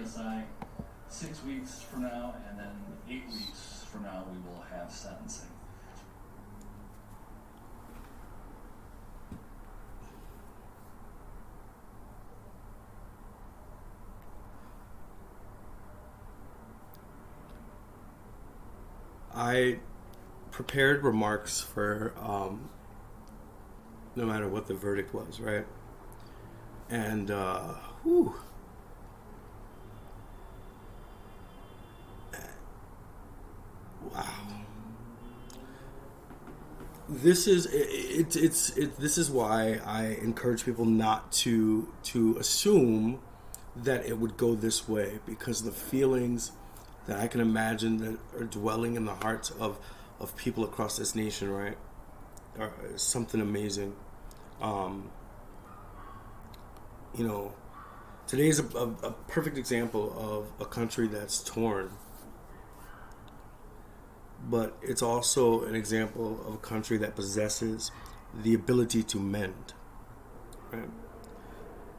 PSI. 6 weeks from now, and then 8 weeks from now, we will have sentencing. I prepared remarks for no matter what the verdict was, right? And whew. Wow. This is this is why I encourage people not to assume that it would go this way, because the feelings that I can imagine that are dwelling in the hearts of people across this nation, right, are something amazing. You know, today is a perfect example of a country that's torn, but it's also an example of a country that possesses the ability to mend, right?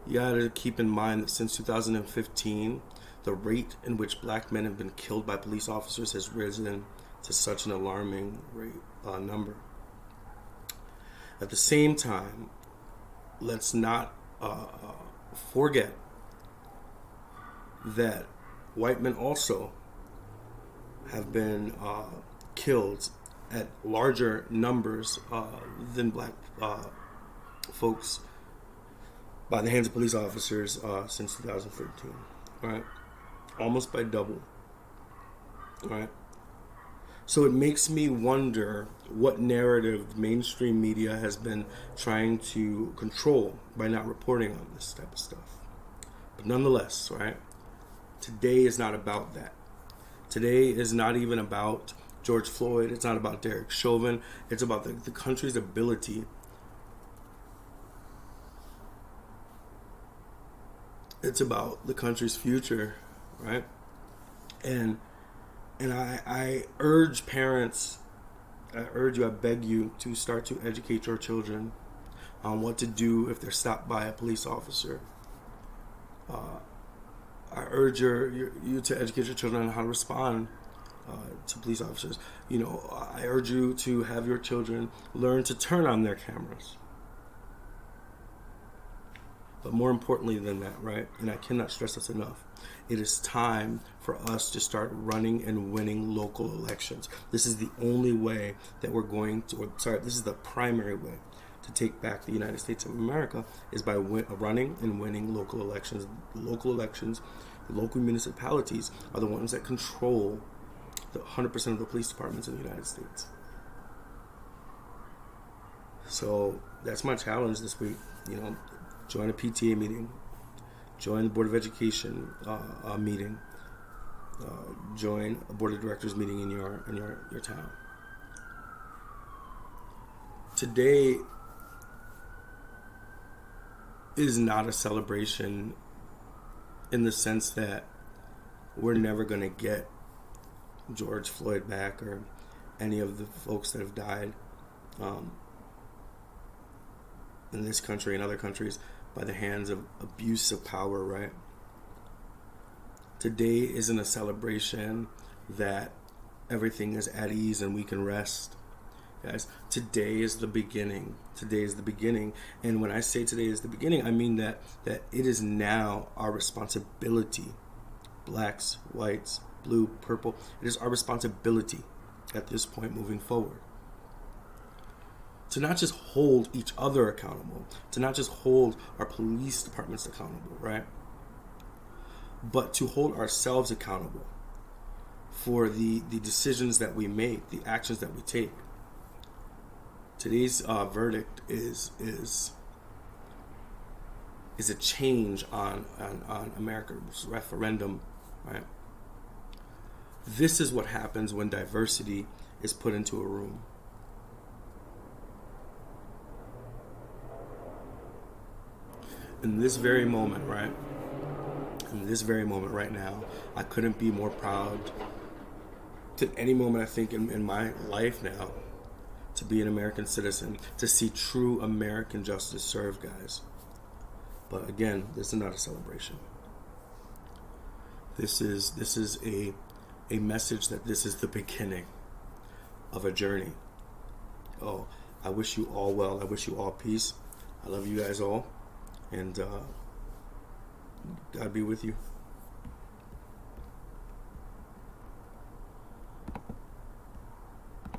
You gotta keep in mind that since 2015, the rate in which black men have been killed by police officers has risen to such an alarming number. At the same time, let's not forget that white men also have been killed at larger numbers than black folks by the hands of police officers since 2013, right? Almost by double, right? So it makes me wonder what narrative mainstream media has been trying to control by not reporting on this type of stuff. But nonetheless, right, today is not about that. Today is not even about George Floyd. It's not about Derek Chauvin. It's about the country's ability it's about the country's future, right? And I urge parents, I beg you to start to educate your children on what to do if they're stopped by a police officer. I urge you to educate your children on how to respond to police officers. You know, I urge you to have your children learn to turn on their cameras. But more importantly than that, right, and I cannot stress this enough, it is time for us to start running and winning local elections. This is the only way that we're going to, this is the primary way to take back the United States of America, is by running and winning local elections. Local elections, local municipalities are the ones that control the 100% of the police departments in the United States. So that's my challenge this week. You know, join a PTA meeting, join the Board of Education meeting, join a Board of Directors meeting in your town. Today is not a celebration in the sense that we're never going to get George Floyd back or any of the folks that have died in this country and other countries by the hands of abuse of power, right? Today isn't a celebration that everything is at ease and we can rest. Guys, today is the beginning. Today is the beginning. And when I say today is the beginning, I mean that it is now our responsibility, blacks, whites, blue, purple, it is our responsibility at this point moving forward to not just hold each other accountable, to not just hold our police departments accountable, right? But to hold ourselves accountable for the decisions that we make, the actions that we take. Today's verdict is a change on America's referendum, right? This is what happens when diversity is put into a room. In this very moment, right? In this very moment right now, I couldn't be more proud than any moment I think in my life now to be an American citizen, to see true American justice served, guys. But again, this is not a celebration. This is a message that this is the beginning of a journey. Oh, I wish you all well. I wish you all peace. I love you guys all, and God be with you.